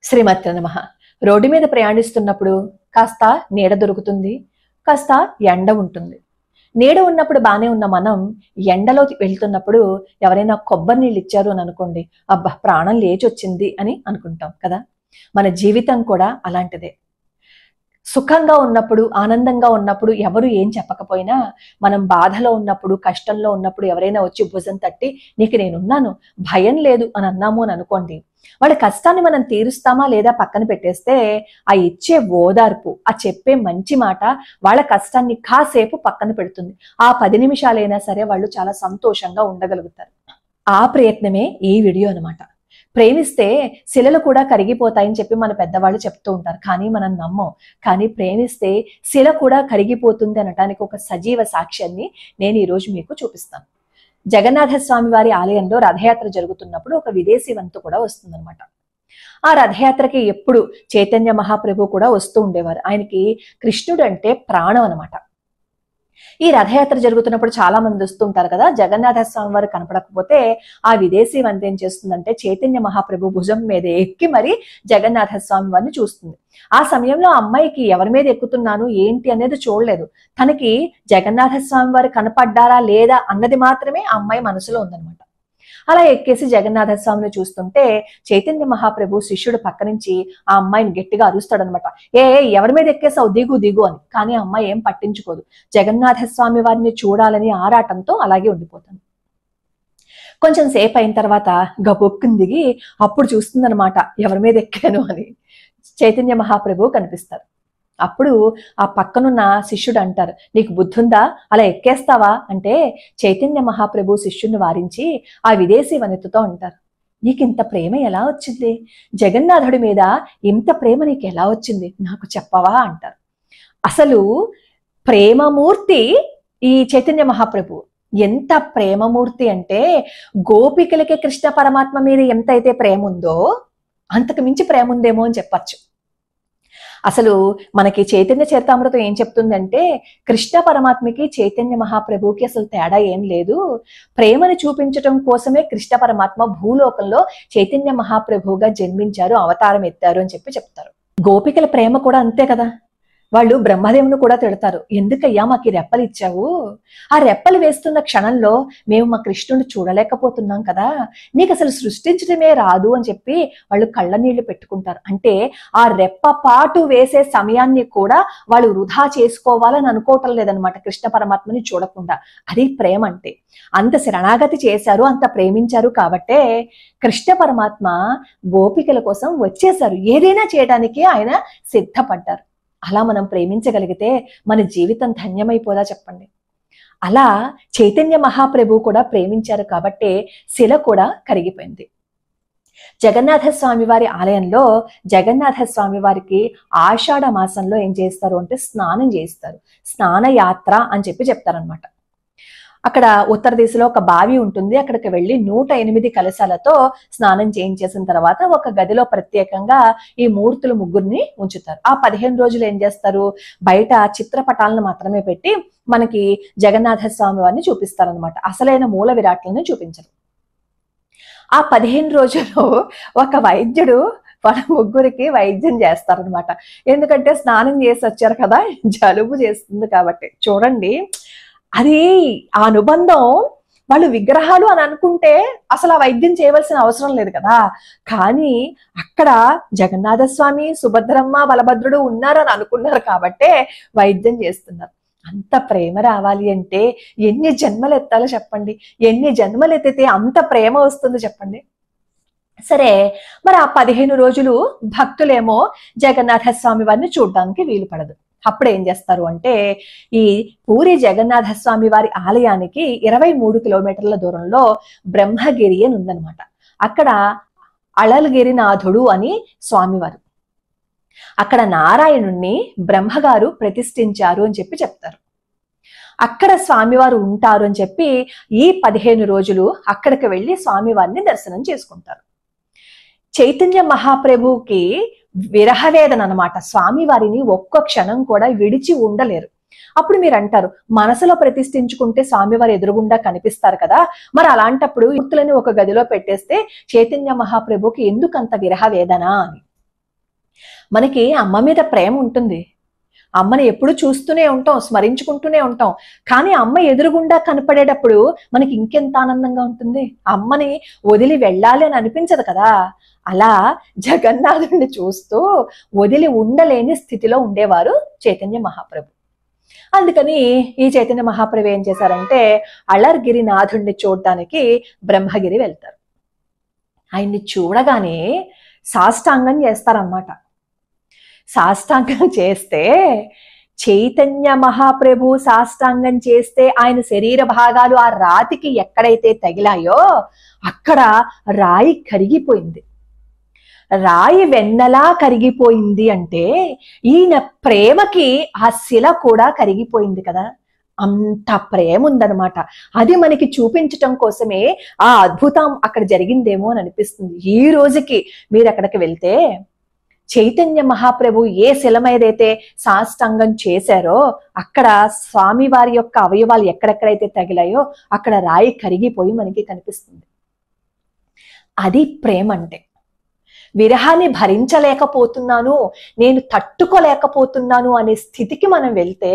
శ్రీమతి నమః. రోడ్డు మీద ప్రయాణిస్తున్నప్పుడు కాస్త నీడ దొరుకుతుంది, కాస్త ఎండ ఉంటుంది. నీడ ఉన్నప్పుడు బానే ఉన్న మనం ఎండలో వెళ్తున్నప్పుడు ఎవరైనా కొబ్బరి నీళ్ళు ఇచ్చారు అని అనుకోండి, అబ్బా ప్రాణం లేచొచ్చింది అని అనుకుంటాం కదా. మన జీవితం కూడా అలాంటిదే. సుఖంగా ఉన్నప్పుడు, ఆనందంగా ఉన్నప్పుడు ఎవరు ఏం చెప్పకపోయినా, మనం బాధలో ఉన్నప్పుడు, కష్టంలో ఉన్నప్పుడు ఎవరైనా వచ్చి భుజం తట్టి నీకు నేనున్నాను, భయం లేదు అని అన్నాము అని అనుకోండి, వాళ్ళ కష్టాన్ని మనం తీరుస్తామా లేదా పక్కన పెట్టేస్తే, ఆ ఇచ్చే ఓదార్పు, ఆ చెప్పే మంచి మాట వాళ్ళ కష్టాన్ని కాసేపు పక్కన పెడుతుంది. ఆ 10 నిమిషాలైనా సరే వాళ్ళు చాలా సంతోషంగా ఉండగలుగుతారు. ఆ ప్రయత్నమే ఈ వీడియో అనమాట. ప్రేమిస్తే శిలలు కూడా కరిగిపోతాయని చెప్పి మన పెద్దవాళ్ళు చెప్తూ ఉంటారు, కానీ మనం నమ్మం. కానీ ప్రేమిస్తే శిల కూడా కరిగిపోతుంది అనటానికి ఒక సజీవ సాక్ష్యాన్ని నేను ఈరోజు మీకు చూపిస్తాను. జగన్నాథ స్వామి వారి ఆలయంలో రథయాత్ర జరుగుతున్నప్పుడు ఒక విదేశీ వంతు కూడా వస్తుందన్నమాట. ఆ రథయాత్రకి ఎప్పుడు చైతన్య మహాప్రభు కూడా వస్తూ ఉండేవారు. ఆయనకి కృష్ణుడు అంటే ప్రాణం అనమాట. ఈ రథయాత్ర జరుగుతున్నప్పుడు చాలా మంది వస్తుంటారు కదా. జగన్నాథ స్వామి వారు కనపడకపోతే ఆ విదేశీ వంత ఏం చేస్తుందంటే చైతన్య మహాప్రభు భుజం మీద ఎక్కి మరి జగన్నాథ స్వామి వారిని చూస్తుంది. ఆ సమయంలో ఆ అమ్మాయికి ఎవరి మీద ఎక్కుతున్నాను ఏంటి అనేది చూడలేదు. తనకి జగన్నాథ స్వామి వారు కనపడ్డారా లేదా అన్నది మాత్రమే ఆ అమ్మాయి మనసులో ఉందన్నమాట. అలా ఎక్కేసి జగన్నాథ స్వామిని చూస్తుంటే చైతన్య మహాప్రభు శిష్యుడు పక్క నుంచి ఆ అమ్మాయిని గట్టిగా అరుస్తాడు అనమాట. ఎవరి మీద ఎక్కేసావు, దిగు దిగు అని. కానీ ఆ అమ్మాయి ఏం పట్టించుకోదు. జగన్నాథ స్వామి వారిని చూడాలని ఆరాటంతో అలాగే ఉండిపోతుంది. కొంచెం సేపు అయిన తర్వాత గబొక్కుని దిగి అప్పుడు చూస్తుందనమాట ఎవరి మీద ఎక్కాను అని. చైతన్య మహాప్రభు కనిపిస్తారు. అప్పుడు ఆ పక్కనున్న శిష్యుడు అంటారు, నీకు బుద్ధుందా, అలా ఎక్కేస్తావా అంటే చైతన్య మహాప్రభు శిష్యుడిని వారించి ఆ విదేశీ వనితతో అంటారు, నీకు ఇంత ప్రేమ ఎలా వచ్చింది, జగన్నాథుడి మీద ఇంత ప్రేమ నీకు ఎలా వచ్చింది, నాకు చెప్పవా అంటారు. అసలు ప్రేమమూర్తి ఈ చైతన్య మహాప్రభు. ఎంత ప్రేమమూర్తి అంటే గోపికలకి కృష్ణ పరమాత్మ మీద ఎంతైతే ప్రేమ ఉందో అంతకు మించి ప్రేమ ఉందేమో అని చెప్పచ్చు. అసలు మనకి చైతన్య చరితామృతం ఏం చెప్తుందంటే కృష్ణ పరమాత్మకి చైతన్య మహాప్రభుకి అసలు తేడా ఏం లేదు. ప్రేమని చూపించడం కోసమే కృష్ణ పరమాత్మ భూలోకంలో చైతన్య మహాప్రభువుగా జన్మించారు, అవతారం ఎత్తారు అని చెప్పి చెప్తారు. గోపికల ప్రేమ కూడా అంతే కదా. వాళ్ళు బ్రహ్మదేవుని కూడా తిడతారు, ఎందుకయ్యా మాకు ఈ రెప్పలు ఇచ్చావు, ఆ రెప్పలు వేస్తున్న క్షణంలో మేము మా కృష్ణుని చూడలేకపోతున్నాం కదా, నీకు అసలు సృష్టించడమే రాదు అని చెప్పి వాళ్ళు కళ్ళ నీళ్లు పెట్టుకుంటారు. అంటే ఆ రెప్పపాటు వేసే సమయాన్ని కూడా వాళ్ళు వృధా చేసుకోవాలని అనుకోవటం లేదనమాట కృష్ణ పరమాత్మని చూడకుండా. అది ప్రేమ అంటే. అంత శరణాగతి చేశారు, అంత ప్రేమించారు కాబట్టే కృష్ణ పరమాత్మ గోపికల కోసం వచ్చేశారు. ఏదైనా చేయడానికి ఆయన సిద్ధపడ్డారు. అలా మనం ప్రేమించగలిగితే మన జీవితం ధన్యమైపోదా చెప్పండి. అలా చైతన్య మహాప్రభు కూడా ప్రేమించారు కాబట్టే శిల కూడా కరిగిపోయింది. జగన్నాథ స్వామి వారి ఆలయంలో జగన్నాథ స్వామి వారికి ఆషాఢ మాసంలో ఏం చేస్తారు అంటే స్నానం చేస్తారు. స్నానయాత్ర అని చెప్పి చెప్తారనమాట. అక్కడ ఉత్తర దిశలో ఒక బావి ఉంటుంది. అక్కడికి వెళ్ళి 108 కలశాలతో స్నానం చేయించేసిన తర్వాత ఒక గదిలో ప్రత్యేకంగా ఈ మూర్తులు ముగ్గురిని ఉంచుతారు. ఆ 15 రోజులు ఏం చేస్తారు, బయట చిత్రపటాలను మాత్రమే పెట్టి మనకి జగన్నాథ స్వామి వారిని చూపిస్తారనమాట. అసలైన మూల విరాట్లను చూపించరు. ఆ 15 రోజుల్లో ఒక వైద్యుడు వాళ్ళ ముగ్గురికి వైద్యం చేస్తారనమాట. ఎందుకంటే స్నానం చేసి వచ్చారు కదా, జలుబు చేస్తుంది కాబట్టి. చూడండి, అది ఆ అనుబంధం. వాళ్ళు విగ్రహాలు అని అనుకుంటే అసలు ఆ వైద్యం చేయవలసిన అవసరం లేదు కదా. కానీ అక్కడ జగన్నాథ స్వామి, సుభద్రమ్మ, బలభద్రుడు ఉన్నారని అనుకున్నారు కాబట్టే వైద్యం చేస్తున్నారు. అంత ప్రేమ రావాలి అంటే ఎన్ని జన్మలు ఎత్తాలో చెప్పండి. ఎన్ని జన్మలు ఎత్తితే అంత ప్రేమ వస్తుంది చెప్పండి. సరే, మరి ఆ 15 రోజులు భక్తులేమో జగన్నాథ స్వామి వారిని చూడడానికి వీలు పడదు. అప్పుడు ఏం చేస్తారు అంటే ఈ పూరి జగన్నాథ స్వామి వారి ఆలయానికి 23 కిలోమీటర్ల దూరంలో బ్రహ్మగిరి అని ఉందన్నమాట. అక్కడ అళల్గిరినాథుడు అని స్వామివారు. అక్కడ నారాయణుణ్ణి బ్రహ్మగారు ప్రతిష్ఠించారు అని చెప్పి చెప్తారు. అక్కడ స్వామివారు ఉంటారు అని చెప్పి ఈ 15 రోజులు అక్కడికి వెళ్ళి స్వామివారిని దర్శనం చేసుకుంటారు. చైతన్య మహాప్రభుకి విరహవేదన అనమాట. స్వామి వారిని ఒక్క క్షణం కూడా విడిచి ఉండలేరు. అప్పుడు మీరు అంటారు, మనసులో ప్రతిష్ఠించుకుంటే స్వామివారు ఎదురుగుండా కనిపిస్తారు కదా, మరి అలాంటప్పుడు మూర్తులని ఒక గదిలో పెట్టేస్తే చైతన్య మహాప్రభుకి ఎందుకంత విరహవేదన అని. మనకి అమ్మ మీద ప్రేమ ఉంటుంది, అమ్మని ఎప్పుడు చూస్తూనే ఉంటాం, స్మరించుకుంటూనే ఉంటాం. కానీ అమ్మ ఎదురుగుండా కనపడేటప్పుడు మనకి ఇంకెంత ఆనందంగా ఉంటుంది. అమ్మని వదిలి వెళ్ళాలి అని అనిపించదు కదా. అలా జగన్నాథుడిని చూస్తూ వదిలి ఉండలేని స్థితిలో ఉండేవారు చైతన్య మహాప్రభు. అందుకని ఈ చైతన్య మహాప్రభు ఏం చేశారంటే అళర్గిరినాథుడిని చూడటానికి బ్రహ్మగిరి వెళ్తారు. ఆయన్ని చూడగానే సాష్టాంగం చేస్తారన్నమాట. సాష్టాంగం చేస్తే చైతన్య మహాప్రభు సాష్టాంగం చేస్తే ఆయన శరీర భాగాలు ఆ రాతికి ఎక్కడైతే తగిలాయో అక్కడ రాయి కరిగిపోయింది. రాయి వెన్నలా కరిగిపోయింది అంటే ఈయన ప్రేమకి ఆ శిల కూడా కరిగిపోయింది కదా. అంత ప్రేమ ఉందన్నమాట. అది మనకి చూపించటం కోసమే ఆ అద్భుతం అక్కడ జరిగిందేమో అని అనిపిస్తుంది. ఈ రోజుకి మీరు అక్కడికి వెళ్తే చైతన్య మహాప్రభు ఏ శిల మీదైతే సాష్టాంగం చేశారో అక్కడ స్వామి వారి యొక్క అవయవాలు ఎక్కడెక్కడైతే తగిలాయో అక్కడ రాయి కరిగిపోయి మనకి కనిపిస్తుంది. అది ప్రేమ అంటే. విరహాన్ని భరించలేకపోతున్నాను, నేను తట్టుకోలేకపోతున్నాను అనే స్థితికి మనం వెళ్తే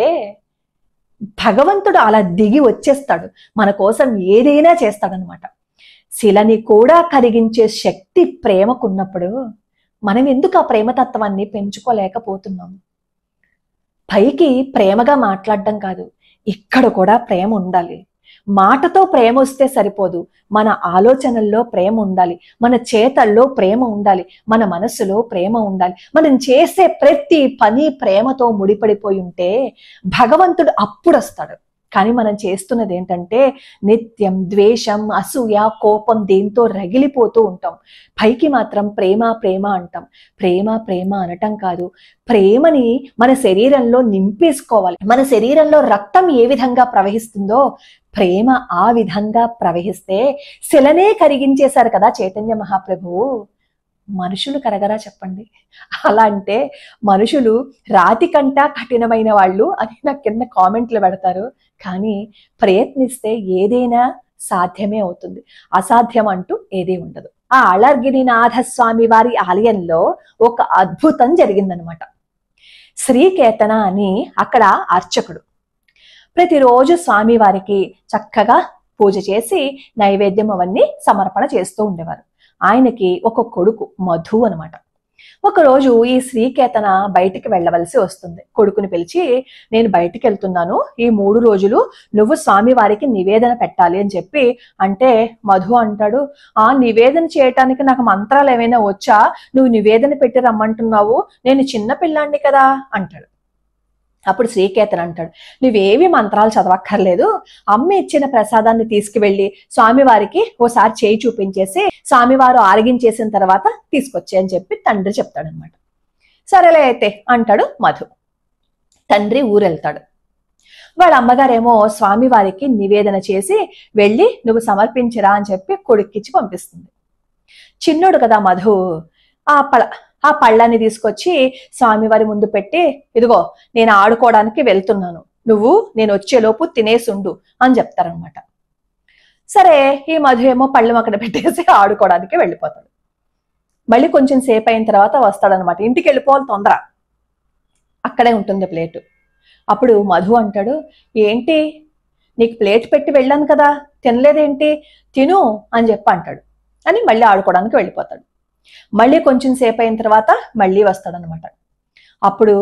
భగవంతుడు అలా దిగి వచ్చేస్తాడు, మన కోసం ఏదైనా చేస్తాడనమాట. శిలని కూడా కరిగించే శక్తి ప్రేమకున్నప్పుడు మనం ఎందుకు ఆ ప్రేమతత్వాన్ని పెంచుకోలేకపోతున్నాము? పైకి ప్రేమగా మాట్లాడడం కాదు, ఇక్కడ కూడా ప్రేమ ఉండాలి. మాటతో ప్రేమ వస్తే సరిపోదు, మన ఆలోచనల్లో ప్రేమ ఉండాలి, మన చేతల్లో ప్రేమ ఉండాలి, మన మనసులో ప్రేమ ఉండాలి. మనం చేసే ప్రతి పని ప్రేమతో ముడిపడిపోయి ఉంటే భగవంతుడు అప్పుడు వస్తాడు. కానీ మనం చేస్తున్నది ఏంటంటే నిత్యం ద్వేషం, అసూయ, కోపం దేంతో రగిలిపోతూ ఉంటాం. పైకి మాత్రం ప్రేమ ప్రేమ అంటాం. ప్రేమ ప్రేమ అనటం కాదు, ప్రేమని మన శరీరంలో నింపేసుకోవాలి. మన శరీరంలో రక్తం ఏ విధంగా ప్రవహిస్తుందో ప్రేమ ఆ విధంగా ప్రవహిస్తే శిలనే కరిగించేశారు కదా చైతన్య మహాప్రభువు. మనుషులు కరగరా చెప్పండి? అలా అంటే మనుషులు రాతి కంటా కఠినమైన వాళ్ళు అని నాకు కింద కామెంట్లు పెడతారు. కానీ ప్రయత్నిస్తే ఏదైనా సాధ్యమే అవుతుంది, అసాధ్యం అంటూ ఏదీ ఉండదు. ఆ అళర్గిరినాథ స్వామి వారి ఆలయంలో ఒక అద్భుతం జరిగిందనమాట. శ్రీకేతన అని అక్కడ అర్చకుడు ప్రతిరోజు స్వామి వారికి చక్కగా పూజ చేసి నైవేద్యం అవన్నీ సమర్పణ చేస్తూ ఉండేవారు. ఆయనకి ఒక కొడుకు మధు అనమాట. ఒకరోజు ఈ శ్రీకేతన బయటికి వెళ్ళవలసి వస్తుంది. కొడుకుని పిలిచి, నేను బయటికి వెళ్తున్నాను, ఈ 3 రోజులు నువ్వు స్వామి వారికి నివేదన పెట్టాలి అని చెప్పి అంటే మధు అంటాడు, ఆ నివేదన చేయటానికి నాకు మంత్రాలు ఏమైనా వచ్చా? నువ్వు నివేదన పెట్టి రమ్మంటున్నావు, నేను చిన్న పిల్లాన్ని కదా అంటాడు. అప్పుడు శ్రీకేతన్ అంటాడు, నువ్వేవి మంత్రాలు చదవక్కర్లేదు, అమ్మ ఇచ్చిన ప్రసాదాన్ని తీసుకువెళ్ళి స్వామివారికి ఓసారి చేయి చూపించేసి స్వామివారు ఆరగించేసిన తర్వాత తీసుకొచ్చే అని చెప్పి తండ్రి చెప్తాడనమాట. సరేలే అయితే అంటాడు మధు. తండ్రి ఊరెళ్తాడు. వాళ్ళ అమ్మగారేమో స్వామివారికి నివేదన చేసి వెళ్ళి నువ్వు సమర్పించరా అని చెప్పి కొడుక్కిచ్చి పంపిస్తుంది. చిన్నోడు కదా మధు, ఆ పళ్ళని తీసుకొచ్చి స్వామివారి ముందు పెట్టి, ఇదిగో నేను ఆడుకోవడానికి వెళ్తున్నాను, నువ్వు నేను వచ్చేలోపు తినేసుండు అని చెప్తారనమాట. సరే ఈ మధు ఏమో పళ్ళు అక్కడ పెట్టేసి ఆడుకోవడానికి వెళ్ళిపోతాడు. మళ్ళీ కొంచెం సేపు అయిన తర్వాత వస్తాడనమాట. ఇంటికి వెళ్ళిపోవాలి తొందర, అక్కడే ఉంటుంది ప్లేటు. అప్పుడు మధు అంటాడు, ఏంటి నీకు ప్లేట్ పెట్టి వెళ్ళాను కదా, తినలేదేంటి, తిను అని చెప్పి అంటాడు. అని మళ్ళీ ఆడుకోవడానికి వెళ్ళిపోతాడు. మళ్ళీ కొంచెం సేపు అయిన తర్వాత మళ్ళీ వస్తాడనమాట. అప్పుడు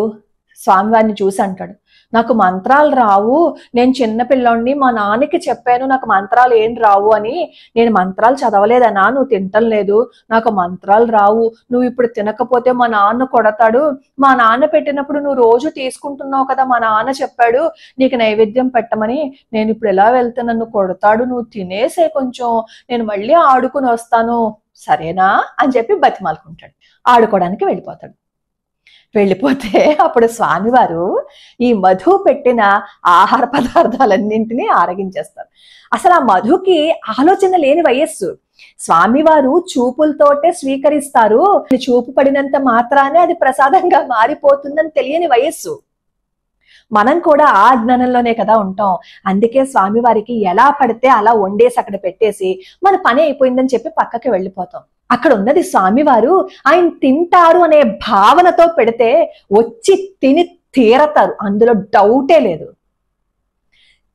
స్వామివారిని చూసి అంటాడు, నాకు మంత్రాలు రావు, నేను చిన్నపిల్లోడిని, మా నాన్నకి చెప్పాను నాకు మంత్రాలు ఏం రావు అని, నేను మంత్రాలు చదవలేదనా, నువ్వు తింటం లేదు, నాకు మంత్రాలు రావు, నువ్వు ఇప్పుడు తినకపోతే మా నాన్న కొడతాడు, మా నాన్న పెట్టినప్పుడు నువ్వు రోజు తీసుకుంటున్నావు కదా, మా నాన్న చెప్పాడు నీకు నైవేద్యం పెట్టమని, నేను ఇప్పుడు ఎలా వెళ్తే నన్ను కొడతాడు, నువ్వు తినేసే కొంచెం, నేను మళ్ళీ ఆడుకుని వస్తాను సరేనా అని చెప్పి బతిమాలుకుంటాడు. ఆడుకోవడానికి వెళ్ళిపోతాడు. వెళ్ళిపోతే అప్పుడు స్వామివారు ఈ మధు పెట్టిన ఆహార పదార్థాలన్నింటినీ ఆరగించేస్తారు. అసలు ఆ మధుకి ఆలోచన లేని వయస్సు. స్వామివారు చూపులతోటే స్వీకరిస్తారు, చూపు పడినంత మాత్రానే అది ప్రసాదంగా మారిపోతుందని తెలియని వయస్సు. మనం కూడా ఆ జ్ఞానంలోనే కదా ఉంటాం. అందుకే స్వామివారికి ఎలా పడితే అలా వండేసి అక్కడ పెట్టేసి మన పని అయిపోయిందని చెప్పి పక్కకి వెళ్ళిపోతాం. అక్కడ ఉన్నది స్వామివారు, ఆయన తింటారు అనే భావనతో పెడితే వచ్చి తిని తీరతారు, అందులో డౌటే లేదు.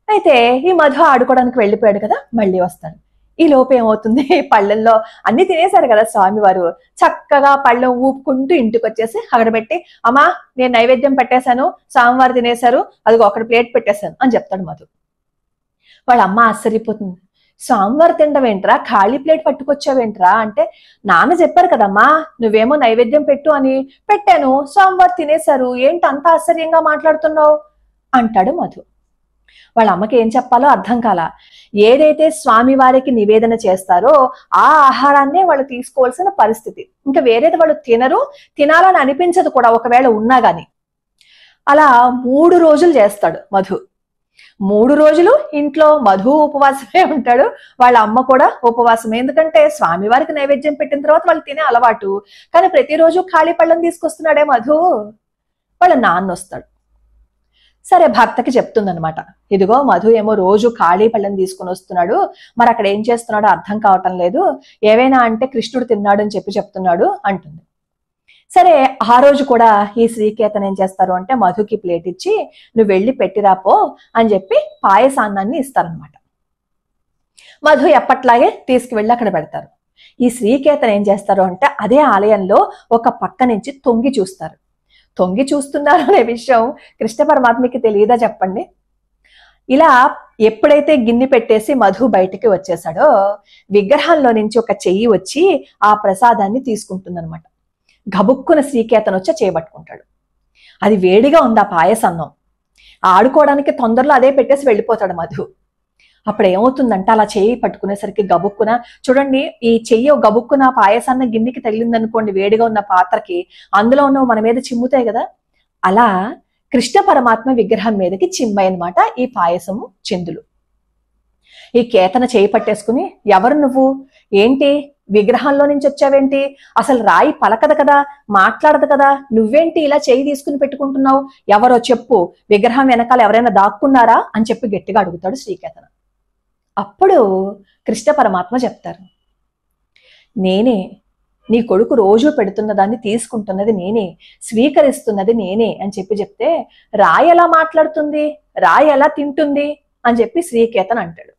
అయితే ఈ మధు ఆడుకోవడానికి వెళ్ళిపోయాడు కదా, మళ్ళీ వస్తాడు. ఈ లోపు ఏమవుతుంది, పళ్ళెల్లో అన్ని తినేశారు కదా స్వామివారు, చక్కగా పళ్ళెం ఊపుకుంటూ ఇంటికి వచ్చేసి అక్కడ పెట్టి, అమ్మా నేను నైవేద్యం పెట్టేశాను, స్వామివారు తినేశారు, అదిగో అక్కడ ప్లేట్ పెట్టేశాను అని చెప్తాడు మధు. వాళ్ళ అమ్మ ఆశ్చర్యపోతుంది. స్వామివారు తినడం ఏంట్రా, ఖాళీ ప్లేట్ పట్టుకొచ్చావేంట్రా అంటే, నాన్న చెప్పారు కదమ్మా నువ్వేమో నైవేద్యం పెట్టు అని, పెట్టాను, స్వామివారు తినేశారు, ఏంటి అంత ఆశ్చర్యంగా మాట్లాడుతున్నావు అంటాడు మధు. వాళ్ళ అమ్మకి ఏం చెప్పాలో అర్థం కాల. ఏదైతే స్వామి వారికి నివేదన చేస్తారో ఆ ఆహారాన్నే వాళ్ళు తీసుకోవాల్సిన పరిస్థితి, ఇంకా వేరేది వాళ్ళు తినరు, తినాలని అనిపించదు కూడా ఒకవేళ ఉన్నా గాని. అలా 3 రోజులు చేస్తాడు మధు. 3 రోజులు ఇంట్లో మధు ఉపవాసమే ఉంటాడు, వాళ్ళ అమ్మ కూడా ఉపవాసమే. ఎందుకంటే స్వామివారికి నైవేద్యం పెట్టిన తర్వాత వాళ్ళు తినే అలవాటు. కానీ ప్రతిరోజు ఖాళీ పళ్ళం తీసుకొస్తున్నాడే మధు. వాళ్ళ నాన్న వస్తాడు. సరే భర్తకి చెప్తుందనమాట, ఇదిగో మధు ఏమో రోజు ఖాళీ పళ్ళని తీసుకుని వస్తున్నాడు, మరి అక్కడ ఏం చేస్తున్నాడో అర్థం కావటం లేదు, ఏవైనా అంటే కృష్ణుడు తిన్నాడు అని చెప్తున్నాడు అంటుంది. సరే ఆ రోజు కూడా ఈ శ్రీకేతన్ ఏం చేస్తారు అంటే, మధుకి ప్లేట్ ఇచ్చి నువ్వు వెళ్ళి పెట్టిరాపో అని చెప్పి పాయసాన్నాన్ని ఇస్తారనమాట. మధు ఎప్పట్లాగే తీసుకువెళ్ళి అక్కడ పెడతారు. ఈ శ్రీకేతన్ ఏం చేస్తారు అంటే, అదే ఆలయంలో ఒక పక్క నుంచి తొంగి చూస్తారు. తొంగి చూస్తున్నారు అనే విషయం కృష్ణ పరమాత్మకి తెలియదా చెప్పండి. ఇలా ఎప్పుడైతే గిన్నె పెట్టేసి మధు బయటికి వచ్చేసాడో, విగ్రహంలో నుంచి ఒక చెయ్యి వచ్చి ఆ ప్రసాదాన్ని తీసుకుంటుందనమాట. గబుక్కున శ్రీకేతన్ వచ్చి చేయబట్టుకుంటాడు. అది వేడిగా ఉంది ఆ పాయసన్నం. ఆడుకోవడానికి తొందరలో అదే పెట్టేసి వెళ్ళిపోతాడు మధు. అప్పుడు ఏమవుతుందంటే, అలా చెయ్యి పట్టుకునేసరికి గబుక్కున, చూడండి ఈ చెయ్యి గబుక్కున పాయసాన్ని గిన్నెకి తగిలిందనుకోండి, వేడిగా ఉన్న పాత్రకి, అందులో ఉన్న మన మీద చిమ్ముతాయి కదా, అలా కృష్ణ పరమాత్మ విగ్రహం మీదకి చిమ్మాయి అనమాట ఈ పాయసము చిందులు. ఈ కేతన చేయి పట్టేసుకుని, ఎవరు నువ్వు, ఏంటి విగ్రహంలో నుంచి వచ్చావేంటి, అసలు రాయి పలకదు కదా, మాట్లాడదు కదా, నువ్వేంటి ఇలా చేయి తీసుకుని పెట్టుకుంటున్నావు, ఎవరో చెప్పు, విగ్రహం వెనకాల ఎవరైనా దాక్కున్నారా అని చెప్పి గట్టిగా అడుగుతాడు శ్రీకేతన. అప్పుడు కృష్ణ పరమాత్మ చెప్తారు, నేనే, నీ కొడుకు రోజు పెడుతున్న దాన్ని తీసుకుంటున్నది నేనే, స్వీకరిస్తున్నది నేనే అని చెప్తే, రాయి ఎలా మాట్లాడుతుంది, రాయి ఎలా తింటుంది అని చెప్పి శ్రీకేతన్ అంటాడు.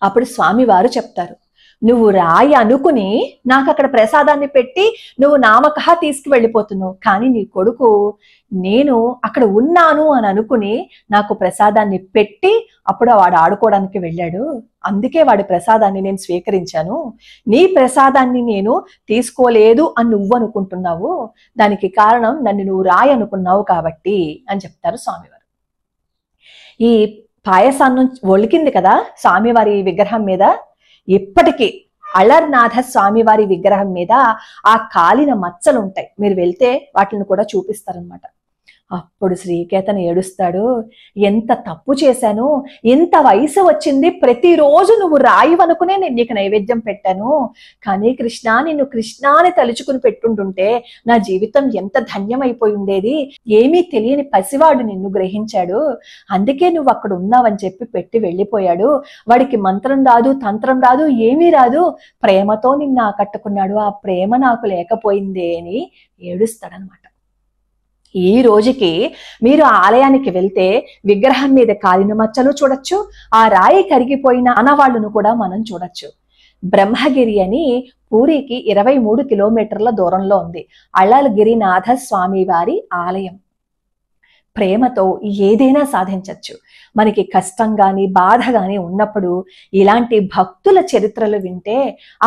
అప్పుడు స్వామివారు చెప్తారు, నువ్వు రాయి అనుకుని నాకు అక్కడ ప్రసాదాన్ని పెట్టి నువ్వు నామకహా తీసుకువెళ్ళిపోతున్నావు, కానీ నీ కొడుకు నేను అక్కడ ఉన్నాను అని అనుకుని నాకు ప్రసాదాన్ని పెట్టి అప్పుడు వాడు ఆడుకోవడానికి వెళ్ళాడు, అందుకే వాడి ప్రసాదాన్ని నేను స్వీకరించాను, నీ ప్రసాదాన్ని నేను తీసుకోలేదు అని నువ్వు అనుకుంటున్నావు, దానికి కారణం నన్ను నువ్వు రాయి అనుకున్నావు కాబట్టి అని చెప్తారు స్వామివారు. ఈ పాయసాన్నం ఒలికింది కదా స్వామివారి విగ్రహం మీద, ఇప్పటికీ అలర్నాథ స్వామివారి విగ్రహం మీద ఆ కాలిన మచ్చలు ఉంటాయి, మీరు వెళ్తే వాటిని కూడా చూపిస్తారనమాట. అప్పుడు శ్రీకేతన్ ఏడుస్తాడు, ఎంత తప్పు చేశాను, ఎంత వయసు వచ్చింది, ప్రతిరోజు నువ్వు రాయి అనుకునే నేను నీకు నైవేద్యం పెట్టాను, కానీ కృష్ణ నిన్ను కృష్ణాని తలుచుకుని పెట్టుంటుంటే నా జీవితం ఎంత ధన్యమైపోయి ఉండేది, ఏమీ తెలియని పసివాడు నిన్ను గ్రహించాడు, అందుకే నువ్వు అక్కడ ఉన్నావని చెప్పి పెట్టి వెళ్ళిపోయాడు, వాడికి మంత్రం రాదు, తంత్రం రాదు, ఏమీ రాదు, ప్రేమతో నిన్ను ఆకట్టుకున్నాడు, ఆ ప్రేమ నాకు లేకపోయిందే అని ఏడుస్తాడనమాట. ఈ రోజుకి మీరు ఆలయానికి వెళ్తే విగ్రహం మీద కాలిన మచ్చలు చూడొచ్చు, ఆ రాయి కరిగిపోయిన ఆనవాళ్లను కూడా మనం చూడొచ్చు. బ్రహ్మగిరి అని పూరికి 23 కిలోమీటర్ల దూరంలో ఉంది అళల్గిరినాథ స్వామి వారి ఆలయం. ప్రేమతో ఏదైనా సాధించవచ్చు. మనకి కష్టం గాని బాధ గాని ఉన్నప్పుడు ఇలాంటి భక్తుల చరిత్రలు వింటే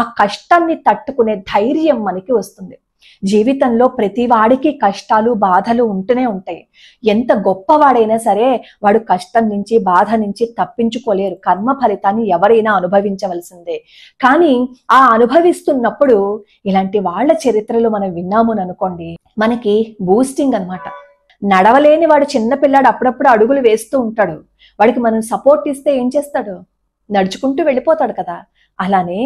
ఆ కష్టాన్ని తట్టుకునే ధైర్యం మనకి వస్తుంది. జీవితంలో ప్రతి వాడికి కష్టాలు బాధలు ఉంటూనే ఉంటాయి. ఎంత గొప్పవాడైనా సరే వాడు కష్టం నుంచి బాధ నుంచి తప్పించుకోలేరు. కర్మ ఫలితాన్ని ఎవరైనా అనుభవించవలసిందే. కానీ ఆ అనుభవిస్తున్నప్పుడు ఇలాంటి వాళ్ళ చరిత్రలు మనం విన్నాము అనుకోండి, మనకి బూస్టింగ్ అన్నమాట. నడవలేని వాడు చిన్నపిల్లాడు అప్పుడప్పుడు అడుగులు వేస్తూ ఉంటాడు, వాడికి మనం సపోర్ట్ ఇస్తే ఏం చేస్తాడు, నడుచుకుంటూ వెళ్ళిపోతాడు కదా. అలానే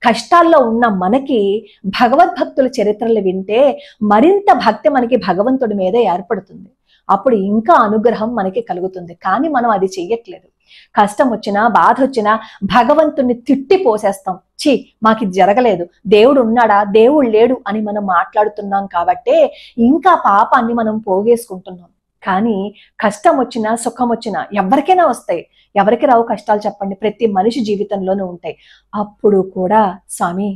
కష్టాల్లో ఉన్న మనకి భగవద్భక్తుల చరిత్రలు వింటే మరింత భక్తి మనకి భగవంతుడి మీద ఏర్పడుతుంది. అప్పుడు ఇంకా అనుగ్రహం మనకి కలుగుతుంది. కానీ మనం అది చెయ్యట్లేదు. కష్టం వచ్చినా బాధ వచ్చినా భగవంతుణ్ణి తిట్టి పోసేస్తాం. ఛీ, మాకు ఇది జరగలేదు, దేవుడు ఉన్నాడా, దేవుడు లేడు అని మనం మాట్లాడుతున్నాం కాబట్టే ఇంకా పాపాన్ని మనం పోగేసుకుంటున్నాం. కానీ కష్టం వచ్చినా సుఖం వచ్చినా ఎవరికైనా వస్తాయి. ఎవరికి రావు కష్టాలు చెప్పండి? ప్రతి మనిషి జీవితంలోనూ ఉంటాయి. అప్పుడు కూడా స్వామి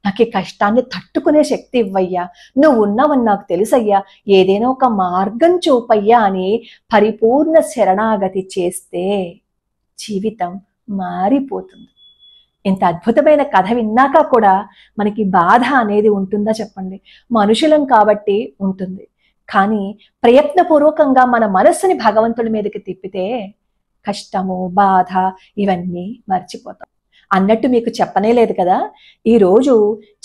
నాకు ఈ కష్టాన్ని తట్టుకునే శక్తి ఇవ్వయ్యా, నువ్వు ఉన్నావని నాకు తెలుసయ్యా, ఏదైనా ఒక మార్గం చూపయ్యా అని పరిపూర్ణ శరణాగతి చేస్తే జీవితం మారిపోతుంది. ఇంత అద్భుతమైన కథ విన్నాక కూడా మనకి బాధ అనేది ఉంటుందా చెప్పండి? మనుషులం కాబట్టి ఉంటుంది. కానీ ప్రయత్నపూర్వకంగా మన మనస్సుని భగవంతుడి మీదకి తిప్పితే కష్టము బాధ ఇవన్నీ మర్చిపోతాం. అన్నట్టు మీకు చెప్పనే లేదు కదా, ఈరోజు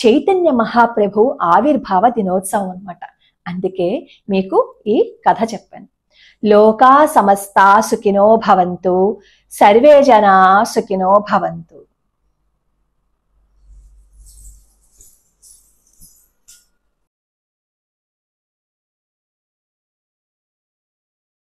చైతన్య మహాప్రభు ఆవిర్భావ దినోత్సవం అన్నమాట. అందుకే మీకు ఈ కథ చెప్పాను. లోకా సమస్తా సుఖినో భవంతు, సర్వే జనా సుఖినో భవంతు.